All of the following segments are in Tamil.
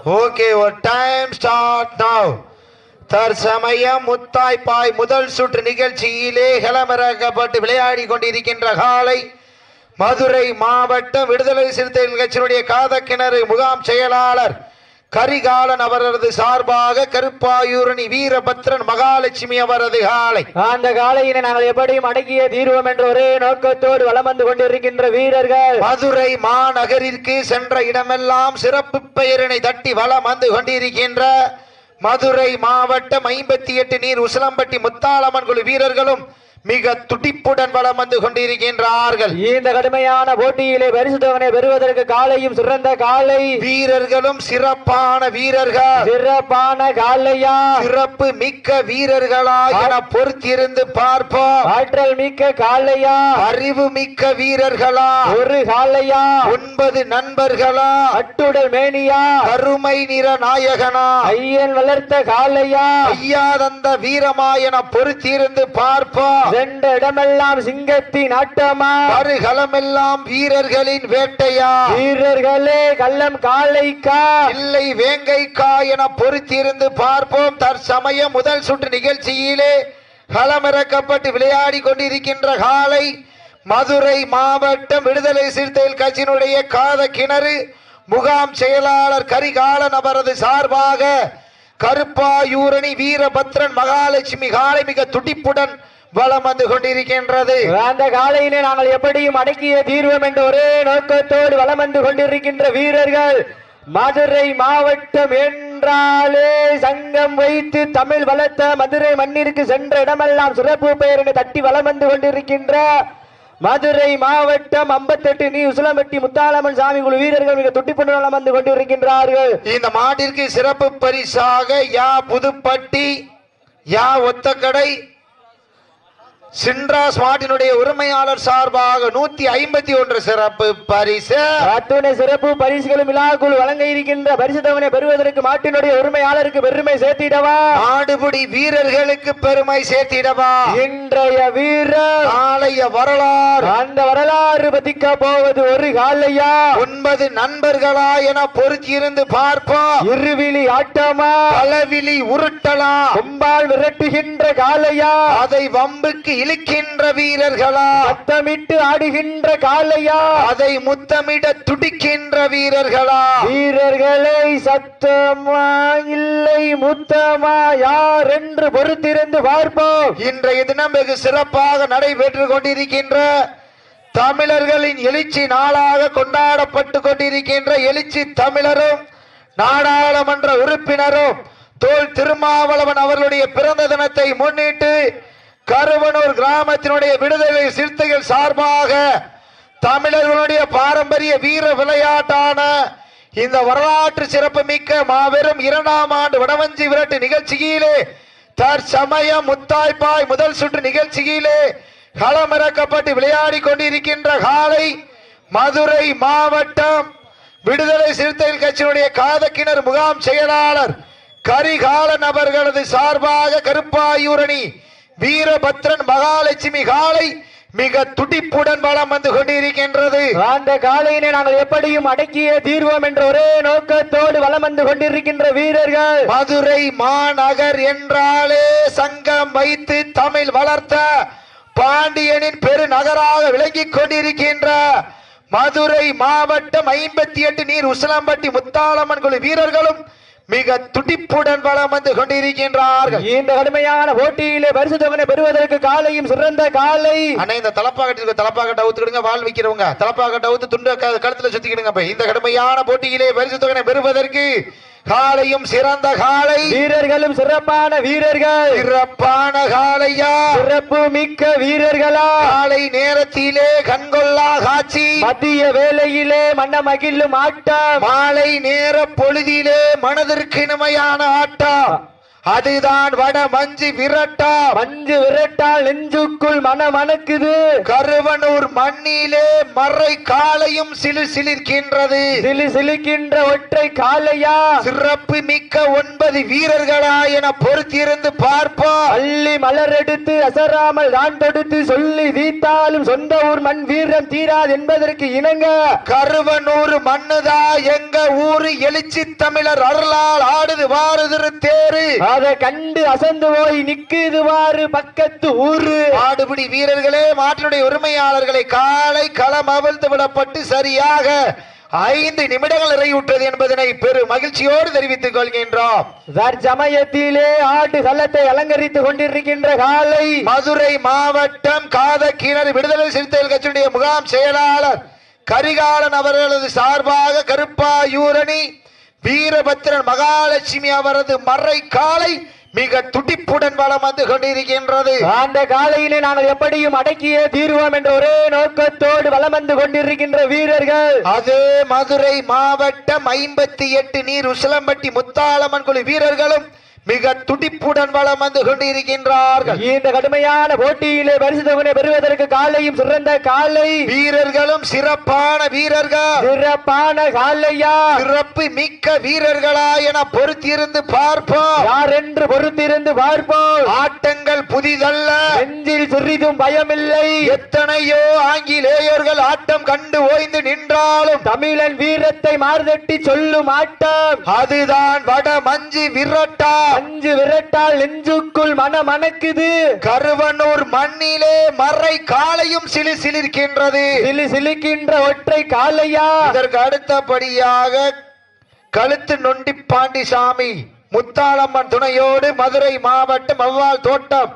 Okay, our time start now. தற்சமயம் முத்தாய்ப்பாய் முதல் சுற்று நிகழ்ச்சியிலே களமிறக்கப்பட்டு விளையாடி கொண்டிருக்கின்ற காலை மதுரை மாவட்டம் விடுதலை சிறுத்தைகள் கட்சியினுடைய காதக்கிணறு முகாம் செயலாளர் கரிகாலன் அவரது சார்பாக கருப்பாயூரணி வீரபத்ரன் மகாலட்சுமி அவரது காலை. அந்த காலையினை நாங்கள் எப்படியும் அடக்கிய தீர்வோம் என்ற ஒரே நோக்கத்தோடு வலம் வந்து கொண்டிருக்கின்ற வீரர்கள் மதுரை மாநகரிற்கு சென்ற இடமெல்லாம் சிறப்பு பெயரினை தட்டி வலம் வந்து கொண்டிருக்கின்ற மதுரை மாவட்டம் 58 நீர் உசிலம்பட்டி முத்தாளம்மன் குழு வீரர்களும் மிக துடிப்புடன் வலம் வந்து கொண்டிருக்கின்றார்கள். இந்த கடுமையான போட்டியிலே பரிசு தொகையை பெறுவதற்கு காலையும் சிறந்த காலை வீரர்களும் சிறப்பான வீரர்கள், சிறப்பான காலையா சிறப்பு மிக்க வீரர்களா என பொறுத்திருந்து பார்ப்போம். ஆற்றல் மிக்க காலையா அறிவு மிக்க வீரர்களா ஒரு காலையா 9 நண்பர்களா அட்டுடல் மேனியா கருமை நிற நாயகனா ஐயன் வளர்த்த காலையா ஐயா தந்த வீரமா என பொறுத்திருந்து பார்ப்போம். சென்ற இடமெல்லாம் சிங்கத்தின் ஆட்டமா மறுகளமெல்லாம் வீரர்களின் வேட்டையா வீரர்களே கள்ளம் காளைக்கா இல்லை வேங்கைக்கா என பொறுத்திருந்து பார்ப்போம். தற்சமயம் முதல் சுற்று நிகழ்ச்சியிலே களமிறக்கப்பட்டு விளையாடி கொண்டிருக்கின்ற காலை மதுரை மாவட்டம் விடுதலை சிறுத்தைகள் கட்சியினுடைய காதக்கிணறு முகாம் செயலாளர் கரிகாலன் அவரது சார்பாக கருப்பாயூரணி வீரபத்ரன் மகாலட்சுமி காலை மிக துடிப்புடன் வலம் வந்து கொண்டிருக்கின்றது. அந்த காலையிலே நாங்கள் எப்படியும் அடக்கிய தீர்வோம் என்ற ஒரே நோக்கத்தோடு வலம் வந்து கொண்டிருக்கின்ற வீரர்கள் மதுரை மாவட்டம் என்றாலே சங்கம் வைத்து தமிழ் வளர்த்த மதுரை மண்ணிற்கு சென்ற இடமெல்லாம் சிறப்பு பெயரினை தட்டி வலம் வந்து கொண்டிருக்கின்ற மதுரை மாவட்டம் 58 நீ உசிலம்பட்டி முத்தாளம்மன் சாமி குழு வீரர்கள் மிக துட்டிப்புடன் வலம் வந்து கொண்டிருக்கின்றார்கள். இந்த மாட்டிற்கு சிறப்பு பரிசாக யா புதுப்பட்டி யா ஒத்தக்கடை சின்ராஸ் மாட்டினுடைய உரிமையாளர் சார்பாக 151 சிறப்பு பரிசு, அத்துணை சிறப்பு பரிசுகளும் விழாக்குள் வழங்க இருக்கின்ற பரிசு தொகையை பெறுவதற்கு மாட்டினுடைய உரிமையாளருக்கு பெருமை சேர்த்திடவா ஆடுபடி வீரர்களுக்கு பெருமை சேர்த்திடவா இன்றைய வீரர் நாளைய வரலாறு அந்த வரலாறு பதிக்க போவது ஒரு காலையா 9 நண்பர்களா என பொறுத்திருந்து பார்ப்போம். இருவிழி ஆட்டமா பலவிழி உருட்டலா கொம்பால் விரட்டுகின்ற காலையா அதை வம்புக்கு இழுக்கின்ற வீரர்களா சத்தமிட்டு ஆடுகின்ற காலையா அதை முத்தமிட துடிக்கின்ற வீரர்களா வீரர்களை சத்தமா இல்லை முத்தமா யார் என்று பொறுத்திருந்து பார்ப்போம். இன்றைய தினம் வெகு சிறப்பாக நடைபெற்று கொண்டிருக்கின்ற தமிழர்களின் எழுச்சி நாளாக கொண்டாடப்பட்டு கொண்டிருக்கின்ற எழுச்சி தமிழரும் நாடாளுமன்ற உறுப்பினரும் தோல் திருமாவளவன் அவர்களுடைய பிறந்த தினத்தை முன்னிட்டு கருவனூர் கிராமத்தினுடைய விடுதலை சிறுத்தைகள் சார்பாக தமிழர்களுடைய பாரம்பரிய வீர விளையாட்டான இந்த வரலாற்று சிறப்பு மிக்க மாபெரும் 2ஆம் ஆண்டு வடவஞ்சி விரட்டு நிகழ்ச்சியிலே தற்சமயம் முத்தாய்ப்பாய் முதல் சுற்று நிகழ்ச்சியிலே களமிறக்கப்பட்டு விளையாடி கொண்டிருக்கின்ற காலை மதுரை மாவட்டம் விடுதலை சிறுத்தைகள் கட்சியினுடைய காதக்கிணறு முகாம் செயலாளர் கரிகாலன் அவர்களது சார்பாக கருப்பாயூரணி வீரபத்ரன் மகாலட்சுமி காலை மிக துடிப்புடன் வலம் வந்து கொண்டிருக்கின்றது. அந்த காலையினை நாங்கள் எப்படியும் அடக்கிய தீர்வோம் என்ற ஒரே நோக்கத்தோடு வலம் வந்து கொண்டிருக்கின்ற வீரர்கள் மதுரை மாநகர் என்றாலே சங்கம் வைத்து தமிழ் வளர்த்த பாண்டியனின் பெருநகராக விளங்கிக் கொண்டிருக்கின்ற மதுரை மாவட்டம் 58 நீர் உசிலம்பட்டி முத்தாளம்மன் குழு வீரர்களும் மிக துடிப்புடன் வலம் வந்து கொண்டிருக்கின்றார்கள். இந்த கடுமையான போட்டியிலே பரிசு தொகையை பெறுவதற்கு காலையும் சிறந்த காலை அண்ணா இந்த தலப்பாக்கட்டை ஊத்துக்கிடுங்க. வாழ் வைக்கிறவங்க தலப்பாக்கட்டை ஊத்து துண்டு கழுத்துல சுத்திக்கிடுங்க. இந்த கடுமையான போட்டியிலே பரிசு தொகையை பெறுவதற்கு காலையும் சிறந்த காலை வீரர்களும் சிறப்பான வீரர்கள் சிறப்பான காலையா சிறப்பு மிக்க வீரர்களா காலை நேரத்திலே கண்கொள்ளா காட்சி மதிய வேளையிலே மன்ன மகிழும் ஆட்டம் மாலை நேர பொழுதிலே மனதிற்கு இனிமையான ஆட்டம் அதுதான் வட மஞ்சு விரட்டா. மஞ்சு விரட்டால் நெஞ்சுக்குள் மனமணக்குது. கருவனூர் மண்ணிலே மறை காலையும் சிலிர்க்கின்றது. சிலிக்கின்ற ஒற்றை காளையா, சிறப்பு மிக்க 9 வீரர்களா என பொறுத்திருந்து பார்ப்போம். அள்ளி மலர் எடுத்து அசராமல் தான் தொடுத்து சொல்லி வீத்தாலும் சொந்த ஊர் மண் வீரம் தீராது என்பதற்கு இணங்க கருவனூர் மண்ணுதா எங்க ஊரு எழுச்சி தமிழர் அருளால் ஆடுது வாருதிரு தேரு. அதை கண்டு அசந்து போய் நிக்குதுவாறு பக்கத்து ஊரு. ஆடுபிடி வீரர்களே, மாட்டினுடைய உரிமையாளர்களை காலை களம் அவிழ்த்து விடப்பட்டு சரியாக 5 நிமிடங்கள் நிறைவுற்றது என்பதனை பெரு மகிழ்ச்சியோடு தெரிவித்துக் கொள்கின்றோம். தற்சமயத்திலே ஆட்டு களத்தை அலங்கரித்துக் கொண்டிருக்கின்ற காலை மதுரை மாவட்டம் காதக்கிணறு விடுதலை சிறுத்தைகள் கட்சியுடைய முகாம் செயலாளர் கரிகாலன் அவர்களது சார்பாக கருப்பாயூரணி வீரபத்திரன் மகாலட்சுமி அவரது மறை காலை மிக துடிப்புடன் வலம் வந்து கொண்டிருக்கின்றது. அந்த காலையிலே நாங்கள் எப்படியும் அடக்கிய தீர்வோம் என்ற ஒரே நோக்கத்தோடு வலம் வந்து கொண்டிருக்கின்ற வீரர்கள் அதே மதுரை மாவட்டம் 58 நீர் உசிலம்பட்டி முத்தாளம்மன் குழு வீரர்களும் மிக துடிப்புடன் வலம் வந்து கொண்டிருக்கின்றார்கள். இந்த கடுமையான போட்டியிலே பரிசு தொகையை பெறுவதற்கு காலையும் சிறந்த காலை வீரர்களும் சிறப்பான வீரர்கள், சிறப்பான காலையா, சிறப்பு மிக்க வீரர்களா என பொறுத்திருந்து பார்ப்போம். யார் என்று பொறுத்திருந்து பார்ப்போம். ஆட்டங்கள் புதிதல்ல, நெஞ்சில் சிறிதும் பயமில்லை. எத்தனையோ ஆங்கிலேயர்கள் ஆட்டம் கண்டு ஓய்ந்து நின்றாலும் தமிழன் வீரத்தை மார்தட்டி சொல்லும் ஆட்டம் அதுதான் வட மஞ்சு விரட்டா. மஞ்சு விரட்டால் நெஞ்சுக்குள் மனமணக்குது. கருவனூர் மண்ணிலே மறை காலையும் சிலிர்க்கின்றது. சிலிக்கின்ற ஒற்றை காளையா. இதற்கு அடுத்தபடியாக கழுத்து நொண்டி பாண்டிசாமி முத்தாளம்மன் துணையோடு மதுரை மாவட்டம் வவ்வால் தோட்டம்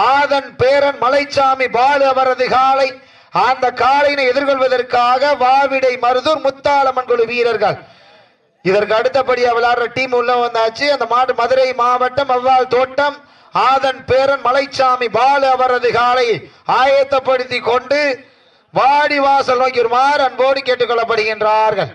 ஆதன் பேரன் மலைச்சாமி பாலு அவரது காலை. அந்த காலையினை எதிர்கொள்வதற்காக வாவிடை மருதூர் முத்தாளம்மன் குழு வீரர்கள். இதற்கு அடுத்தபடியா விளையாடுற டீம் உள்ள வந்தாச்சு. அந்த மாடு மதுரை மாவட்டம் வவ்வால் தோட்டம் ஆதன் பேரன் மலைச்சாமி பாலு அவரது காலை ஆயத்தப்படுத்தி கொண்டு வாடிவாசல் நோக்கி வருமாறு அன்போடு கேட்டுக்கொள்ளப்படுகின்றார்கள்.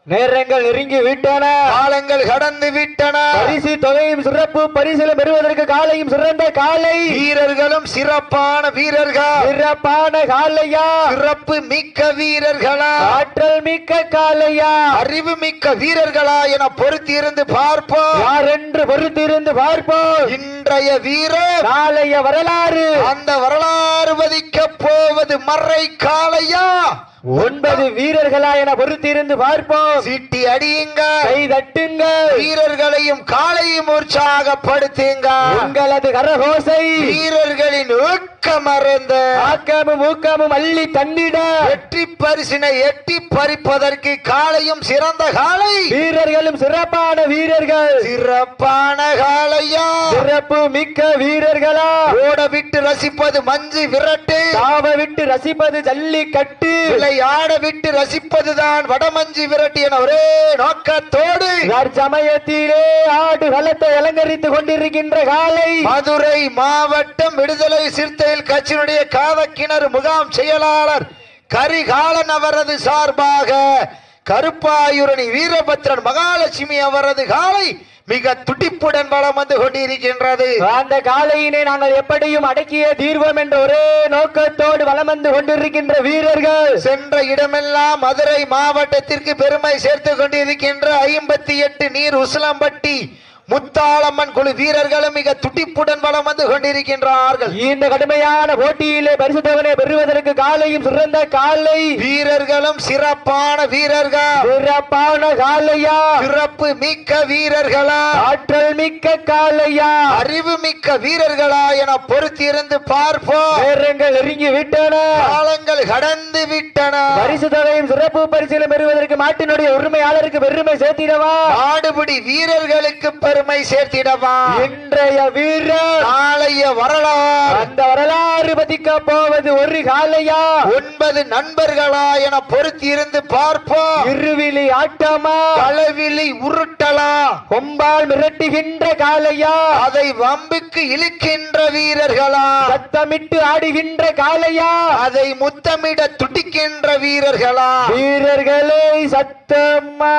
நேரங்கள் நெருங்கி விட்டன, காலங்கள் கடந்து விட்டன. பரிசு தொகையும் சிறப்பு பரிசிலும் பெறுவதற்கு காலையும் சிறந்த காலை, வீரர்களும் சிறப்பான வீரர்கள், சிறப்பான காலையா, சிறப்பு மிக்க வீரர்களா, ஆற்றல் மிக்க காலையா, அறிவு மிக்க வீரர்களா என பொறுத்திருந்து பார்ப்போம். யார் என்று பொறுத்திருந்து பார்ப்போம். இன்றைய வீரர் நாளைய வரலாறு. அந்த வரலாறு வதிக்க போவது மறை காளையா 9 வீரர்களா என பொறுத்திருந்து பார்ப்போம். சீட்டி அடியுங்க, கை தட்டுங்க, வீரர்களையும் காலையும் உற்சாகப்படுத்துங்க. உங்களது கரகோசை வீரர்களின் ஊக்கம் அறந்த ஆக்கமும் ஊக்கமும் அள்ளி தந்திட வெற்றி பரிசினை எட்டி பறிப்பதற்கு காலையும் சிறந்த காலை, வீரர்களும் சிறப்பான வீரர்கள், சிறப்பான காளையா, சிறப்பு மிக்க வீரர்களா, ஓட விட்டு ரசிப்பது மஞ்சு விரட்டு, தாவ விட்டு ரசிப்பது ஜல்லிக்கட்டு, ஆட விட்டு ரசிப்பதுதான் வடமஞ்சி விரட்டி என ஒரே நோக்கத்தோடு சமயத்திலே ஆடு களத்தை அலங்கரித்துக் கொண்டிருக்கின்ற காலை மதுரை மாவட்டம் விடுதலை சிறுத்தைகள் கட்சியினுடைய காதக்கிணறு முகாம் செயலாளர் கரிகாலன் அவரது சார்பாக கருப்பாயூரணி வீரபத்திரன் மகாலட்சுமி அவரது காலை மிக துடிப்புடன் வலம் வந்து கொண்டிருக்கின்றது. அந்த காலையினை நாங்கள் எப்படியும் அடக்கிய தீர்வோம் என்ற ஒரே நோக்கத்தோடு வலம் வந்து கொண்டிருக்கின்ற வீரர்கள் சென்ற இடமெல்லாம் மதுரை மாவட்டத்திற்கு பெருமை சேர்த்து கொண்டிருக்கின்ற 58 நீர் உசிலம்பட்டி முத்தாளம்மன் குழு வீரர்களும் மிக துடிப்புடன் வலம் வந்து கொண்டிருக்கின்றார்கள். இந்த கடுமையான போட்டியிலே பரிசு தொகையை பெறுவதற்கு காலையும் சிறந்த காலை, வீரர்களும் சிறப்பான வீரர்கள், சிறப்பான காலையா, சிறப்பு மிக்க வீரர்களா, ஆற்றல் மிக்க காலையா, அறிவு மிக்க வீரர்களா என பொறுத்திருந்து பார்ப்போம். நேரங்கள் நெருங்கி விட்டன, காலங்கள் கடந்து விட்டன. பரிசு தொகையும் சிறப்பு பரிசிலும் பெறுவதற்கு மாட்டினுடைய உரிமையாளருக்கு பெருமை சேர்த்திடவா, ஆடுபிடி வீரர்களுக்கு பெருமை சேர்த்திடவா. இன்றைய வீரர் நாளைய வரலாறு. அந்த வரலாறு பதிக்க போவது ஒரு காலையா 9 நண்பர்களா என பொறுத்திருந்து பார்ப்போம். இருவிழி ஆட்டமா, களவிழி உருட்டலா, கொம்பால் மிரட்டுகின்ற காலையா, அதை வம்புக்கு இழுக்கின்ற வீரர்களா, சத்தமிட்டு ஆடுகின்ற காலையா, அதை முத்தமிட துடிக்கின்ற வீரர்களா, வீரர்களே சத்தமா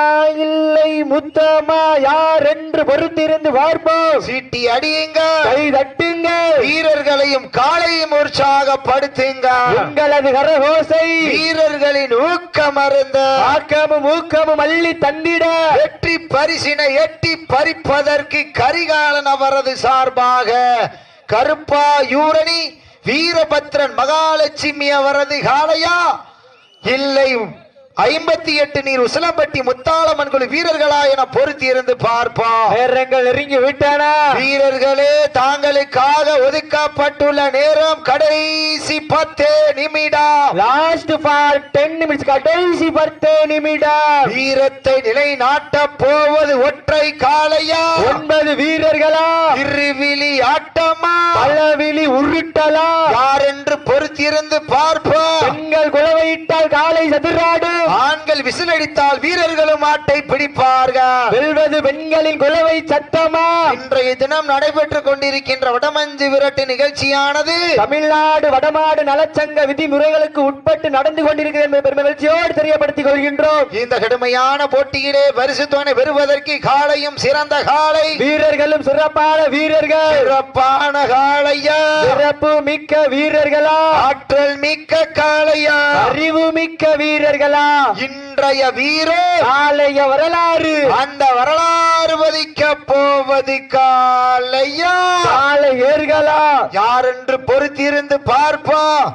இல்லை முத்தமா யார் என்று பொறு பொறுத்திருந்து பார்ப்போம். சீட்டி அடியுங்க, கை தட்டுங்க, வீரர்களையும் காளையும் உற்சாகப்படுத்துங்க. உங்களது கரகோசை வீரர்களின் ஊக்கம் அருந்த ஆக்கமும் ஊக்கமும் அள்ளி தந்திட வெற்றி பரிசினை எட்டி பறிப்பதற்கு கரிகாலன் அவரது சார்பாக கருப்பாயூரணி வீரபத்ரன் மகாலட்சுமி அவரது காளையா இல்லை 58 நீர் உசிலம்பட்டி முத்தாளம்மன் குழு வீரர்களா என பொருத்தி இருந்து பார்ப்போம். நேரங்கள் நெருங்கி விட்டன. வீரர்களே, தாங்களுக்காக ஒதுக்கப்பட்டுள்ள நேரம் கடைசி 10 நிமிடம். லாஸ்ட் ஃபார் 10 நிமிஷம். கடைசி 10 நிமிடம். வீரத்தை நிலைநாட்ட போவது ஒற்றை காளையா 9 வீரர்களா? இருவிழி ஆட்டமா பலவிழி உருட்டலா? யார் என்று பொறுத்திருந்து பார்ப்போம். பெண்கள் குலவையிட்டால் காலை சதுராடு, ஆண்கள் விசிலடித்தால் வீரர்களும் ஆட்டை பிடிப்பார்கள். வெல்வது பெண்களின் குலவை சத்தமா? இன்றைய தினம் நடைபெற்றுக் கொண்டிருக்கின்ற வடமஞ்சு விரட்டு நிகழ்ச்சியானது தமிழ்நாடு வடமாடு நலச்சங்க விதிமுறைகளுக்கு உட்பட்டு நடந்து கொண்டிருக்கிறது என்பதை பெருமகிழ்ச்சியோடு தெரியப்படுத்திக் கொள்கின்றோம். இந்த கடுமையான போட்டியிலே பரிசு தொகை பெறுவதற்கு காளையும் சிறந்த காளை, வீரர்களும் சிறப்பான வீரர்கள். சிறப்பான காளையா, சிறப்பு மிக்க வீரர்களா? ஆற்றல் மிக்க காளையா, அறிவு மிக்க வீரர்களா? இன்றைய வீரர் காளைய வரலாறு. அந்த வரலாறு வதிக்க போவது காளையா காளை ஏர்களா? யார் என்று பொறுத்திருந்து பார்ப்போம்.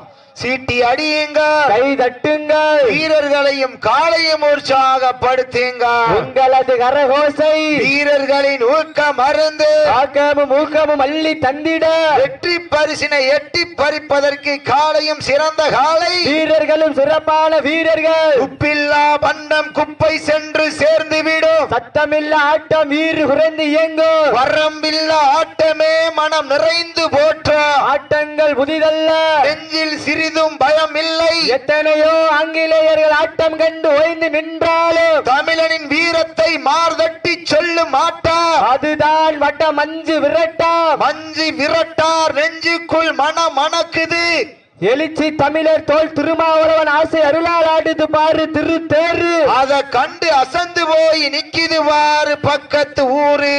சீட்டி அடியுங்க, கை தட்டுங்க, வீரர்களையும் காளையும் உற்சாகப்படுத்துங்க. உங்களது கரகோசை வீரர்களின் ஊக்கம் அருந்து ஆக்கமும் ஊக்கமும் அள்ளி தந்திட வெற்றி பரிசினை எட்டி பறிப்பதற்கு காளையும் சிறந்த காளை, வீரர்களும் சிறப்பான வீரர்கள். உப்பில்லா பண்டம் குப்பை சென்று சேர்ந்து விடும், சத்தமில்ல ஆட்டம் வீறு குறைந்து இயங்கும், வரம்பில்லா ஆட்டமே மனம் நிறைந்து போற்ற ஆட்டங்கள் புதிதல்ல, நெஞ்சில் சிறிதும் பயம் இல்லை. எத்தனையோ ஆங்கிலேயர்கள் ஆட்டம் கண்டு ஓய்ந்து நின்றாலும் தமிழனின் வீரத்தை மார்தட்டி சொல்லும் ஆட்டா அதுதான் வட்ட மஞ்சு விரட்டா. மஞ்சு விரட்டார் நெஞ்சுக்குள் மணக்குது. எழுச்சி தமிழர் தோல் திருமாவளவன் ஆசை அருளால் ஆடுது பாரு திரு தேரு. அத கண்டு அசந்து போய் நிக்குது வாரு பக்கத்து ஊரு.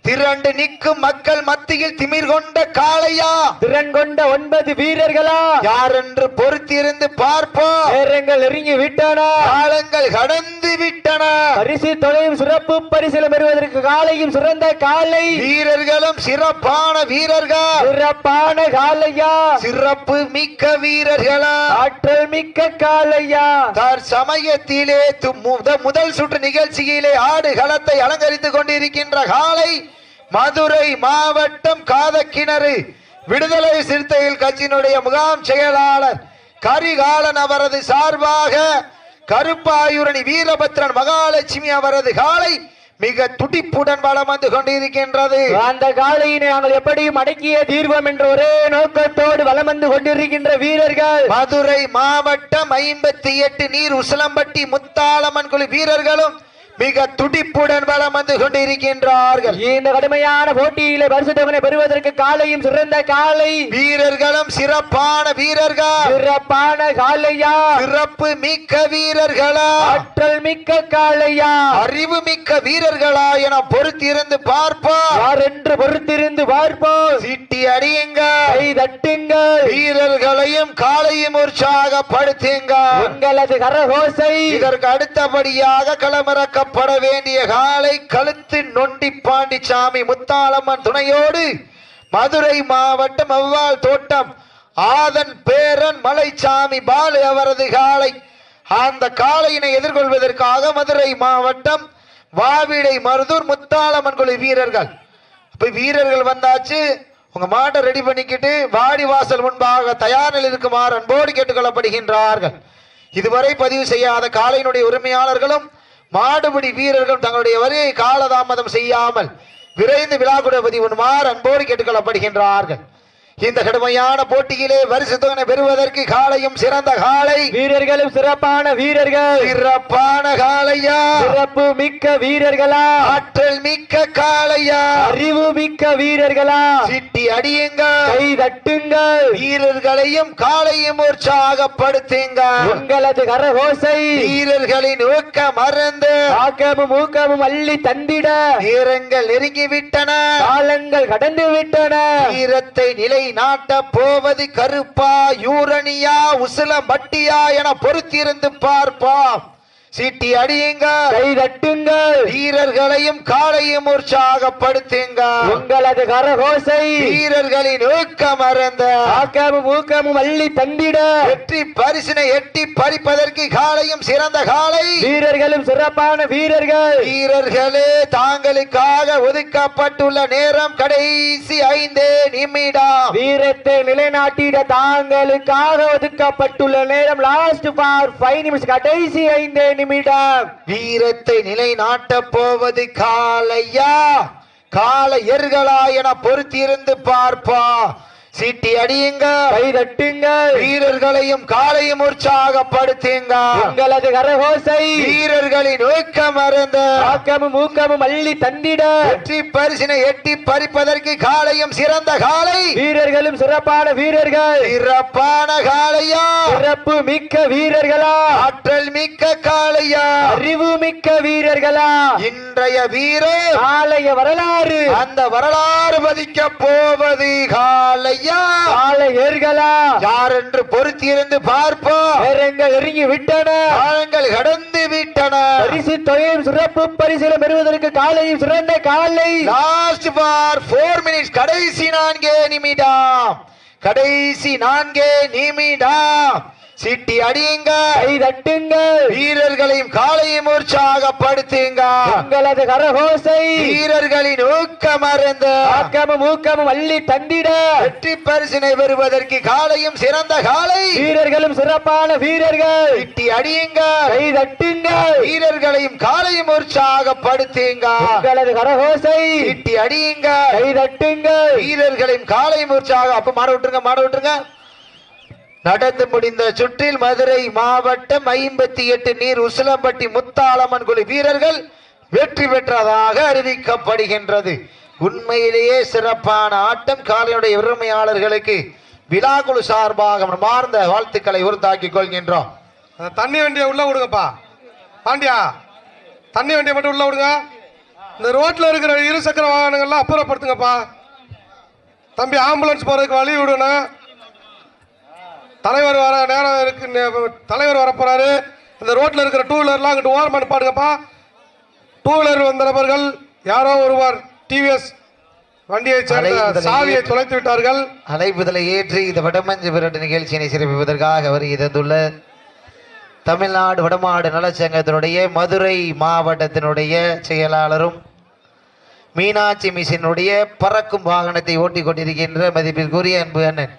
திரண்டு நிற்கும் மக்கள் மத்தியில் திமிர் கொண்ட காளையா, திறன் கொண்ட 9 வீரர்களா? யார் என்று பொறுத்திருந்து பார்ப்போம். நேரங்கள் நெருங்கி விட்டன, காலங்கள் கடந்து விட்டன. பரிசு தொகையும் சிறப்பு பரிசிலும் பெறுவதற்கு காலையும் சிறந்த காலை, வீரர்களும் சிறப்பான வீரர்கள். சிறப்பான காலையா, சிறப்பு மிக்க வீரர்களா, ஆற்றல் மிக்க காலையா. தற்சமயத்திலே முதல் சுற்று நிகழ்ச்சியிலே ஆடு களத்தை அலங்கரித்துக் கொண்டிருக்கின்ற காலை மதுரை மாவட்டம் காதக்கிணறு விடுதலை சிறுத்தைகள் கட்சியினுடைய முகாம் செயலாளர் கரிகாலன் அவரது சார்பாக கருப்பாயூரணி வீரபத்ரன் மகாலட்சுமி அவரது காலை மிக துடிப்புடன் வலம் வந்து கொண்டிருக்கின்றது. அந்த காலையினை நாங்கள் எப்படியும் அடக்கிய தீர்வோம் என்ற ஒரே நோக்கத்தோடு வலம் வந்து கொண்டிருக்கின்ற வீரர்கள் மதுரை மாவட்டம் 58 நீர் உசிலம்பட்டி முத்தாளம்மன் குழு வீரர்களும் மிக துடிப்புடன் வலம் வந்து கொண்டிருக்கின்றார்கள். இந்த கடுமையான போட்டியிலே பரிசு தொகை பெறுவதற்கு காலையும் சிறந்த காலை, வீரர்களும் சிறப்பான வீரர்கள். சிறப்பான காலையா, சிறப்பு மிக்க வீரர்களா, ஆற்றல் மிக்க காலையா, அறிவு மிக்க வீரர்களா என பொறுத்திருந்து பார்ப்போம். யார் என்று பொறுத்திருந்து பார்ப்போம். சீட்டி அடியுங்க, கை தட்டுங்க, வீரர்களையும் காளையும் உற்சாகப்படுத்துங்க. உங்களது கரகோசை. இதற்கு அடுத்தபடியாக களமிறக்க பட வேண்டிய காலை கழுத்து நொண்டி பாண்டிச்சாமி முத்தாளம்மன் துணையோடு மதுரை மாவட்டம் வவ்வால் தோட்டம் ஆதன் பேரன் மலைச்சாமி பாலு அவரது காலை. அந்த காளையினை எதிர்கொள்வதற்காக மதுரை மாவட்டம் வாவிடை மருதூர் முத்தாளம்மன் குழு வீரர்கள். இப்ப வீரர்கள் வந்தாச்சு, உங்க மாட்டை ரெடி பண்ணிக்கிட்டு வாடி வாசல் முன்பாக தயார் நிலையில் இருக்குமாறு அன்போடு கேட்டுக்கொள்ளப்படுகின்றார்கள். இதுவரை பதிவு செய்யாத காளையினுடைய உரிமையாளர்களும் மாடுபிடி வீரர்கள் தங்களுடைய வரியை காலதாமதம் செய்யாமல் விரைந்து விழாக்குட பதிவுமாறு அன்போடு கேட்டுக்கொள்ளப்படுகின்றார்கள். இந்த கடுமையான போட்டியிலே பரிசு தொகை பெறுவதற்கு காளையும் சிறந்த காளை, வீரர்களும் சிறப்பான வீரர்கள், சிறப்பான காளையா, சிறப்பு மிக்க வீரர்களா, ஆற்றல் மிக்க காளையா, அறிவு மிக்க வீரர்களா, சிட்டி அடியுங்க, கை தட்டுங்கள், வீரர்களையும் காளையும் உற்சாகப்படுத்துங்க. உங்களது கரகோசை வீரர்களின் ஊக்கம் மறந்து ஆக்கமும் ஊக்கமும் அள்ளி தந்திட நேரங்கள் நெருங்கிவிட்டன, காலங்கள் கடந்து விட்டன. வீரத்தை நிலை நாட்ட போவது கருப்பா, யூரணியா, உசிலம்பட்டியா என பொறுத்திருந்து பார்ப்போம். சீட்டி அடியுங்க, கை தட்டுங்கள், வீரர்களையும் காளையும் உற்சாகப்படுத்துங்க. உங்களது கரகோசை வீரர்களின் ஊக்கம் மறந்த ஆக்கமும் ஊக்கமும் அள்ளி தந்திட வெற்றி பரிசினை எட்டி பறிப்பதற்கு காளையும் சிறந்த காளை, வீரர்களும் சிறப்பான வீரர்கள். வீரர்களே தாங்களுக்காக ஒதுக்கப்பட்டுள்ள நேரம் கடைசி 5 நிமிடம். வீரத்தை நிலைநாட்டிட தாங்களுக்காக ஒதுக்கப்பட்டுள்ள நேரம் லாஸ்ட் ஃபார் 5 நிமிஷம், கடைசி 5 நிமிடம். வீரத்தை நிலைநாட்ட போவது காளையா, காளையர்களா என பொறுத்திருந்து பார்ப்பா. சீட்டி அடியுங்க, கை தட்டுங்கள், வீரர்களையும் காளையும் உற்சாகப்படுத்துங்க. உங்களது கரகோசை வீரர்களின் ஊக்கம் மறந்த ஆக்கமும் ஊக்கமும் அள்ளி தந்திட வெற்றி பரிசினை எட்டி பறிப்பதற்கு காளையும் சிறந்த காளை, வீரர்களும் சிறப்பான வீரர்கள், சிறப்பான காளையா, சிறப்பு மிக்க வீரர்களா, ஆற்றல் மிக்க காளையா, அறிவு மிக்க வீரர்களா. இன்றைய வீரர் ஆலய வரலாறு அந்த வரலாறு பதிக்க போவது காளையா, ஆலயர்களா, யார் என்று பொறுத்திருந்து பார்ப்போம். நேரங்கள் நெருங்கி விட்டன, காலங்கள் கடந்து விட்டன. பரிசு தொகையும் சிறப்பு பரிசிலும் பெறுவதற்கு காலையும் சிறந்த காலை. லாஸ்ட் ஃபார் 4 மினிட்ஸ், கடைசி 4 நிமிடம், கடைசி 4 நிமிடம். சீட்டி அடியுங்க, கை தட்டுங்கள், வீரர்களையும் காளையும் உற்சாகப்படுத்துங்க. உங்களது கரகோசை வீரர்களின் ஊக்கம் மறந்த ஆக்கமும் ஊக்கமும் அள்ளி தந்திட வெற்றி பரிசினை பெறுவதற்கு காளையும் சிறந்த காளை, வீரர்களும் சிறப்பான வீரர்கள். சீட்டி அடியுங்க, கை தட்டுங்கள், வீரர்களையும் காளையும் உற்சாகப்படுத்துங்க. உங்களது கரகோசை சீட்டி அடியுங்க, கை தட்டுங்கள், வீரர்களையும் காளையும் உற்சாகம். அப்ப மாட விட்டுருங்க, மாட விட்டுருங்க. நடந்து முடிந்த சுற்றில் மதுரை மாவட்டம் 58 நீர் உசிலம்பட்டி முத்தாளம்மன் குழு வீரர்கள் வெற்றி பெற்றதாக அறிவிக்கப்படுகின்றது. உண்மையிலேயே சிறப்பான ஆட்டம். காலையுடைய உரிமையாளர்களுக்கு விழாக்குழு சார்பாக மார்ந்த வாழ்த்துக்களை உறுத்தாக்கிக் கொள்கின்றோம். தண்ணி வண்டியை உள்ள விடுங்கப்பா. பாண்டியா, தண்ணி வண்டியை மட்டும் உள்ள விடுங்க. இந்த ரோட்ல இருக்கிற இருசக்கர வாகனங்கள்லாம் அப்புறப்படுத்துங்கப்பா. தம்பி, ஆம்புலன்ஸ் போறதுக்கு வழி விடணும். தலைவர் வர நேரம் இருக்கு, தலைவர் வர போறாரு. இந்த ரோட்ல இருக்கிற 2 வீலர்லாம் அங்கிட்டு ஓரமா நிப்பாடுங்கப்பா. 2 வீலர் வந்த நபர்கள் யாரோ ஒருவர் டிவிஎஸ் வண்டியை சேர்ந்த சாவியை தொலைத்து விட்டார்கள். அழைப்புதலை ஏற்றி இந்த வடமஞ்சு விரட்டு நிகழ்ச்சியினை சிறப்பிப்பதற்காக வருகை தந்துள்ள தமிழ்நாடு வடமாடு நலச்சங்கத்தினுடைய மதுரை மாவட்டத்தினுடைய செயலாளரும் மீனாட்சி மிஷினுடைய பறக்கும் வாகனத்தை ஓட்டிக் கொண்டிருக்கின்ற மதிப்பிற்குரிய அன்பு அண்ணன்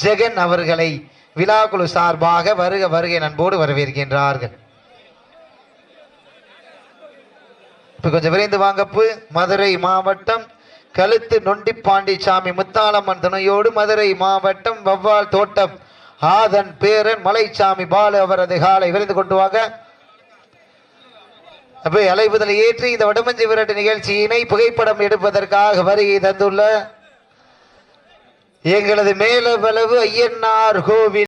ஜெகன் அவர்களை விழாக்குழு சார்பாக வருக வருகை அன்போடு வரவேற்கின்றார்கள். இப்ப கொஞ்சம் விரைந்து வாங்கப்பு. மதுரை மாவட்டம் கழுத்து நொண்டிப்பாண்டிச்சாமி முத்தாளம்மன் துணையோடு மதுரை மாவட்டம் வவ்வால் தோட்டம் ஆதன் பேரன் மலைச்சாமி பாலு அவரது காலை விரைந்து கொண்டு வாங்க. அப்ப அழைப்புதலை ஏற்றி இந்த வடமஞ்சி விரட்டு நிகழ்ச்சியினை புகைப்படம் எடுப்பதற்காக வருகை தந்துள்ள எங்களது மேலவளவு ஐயனார் கோவில்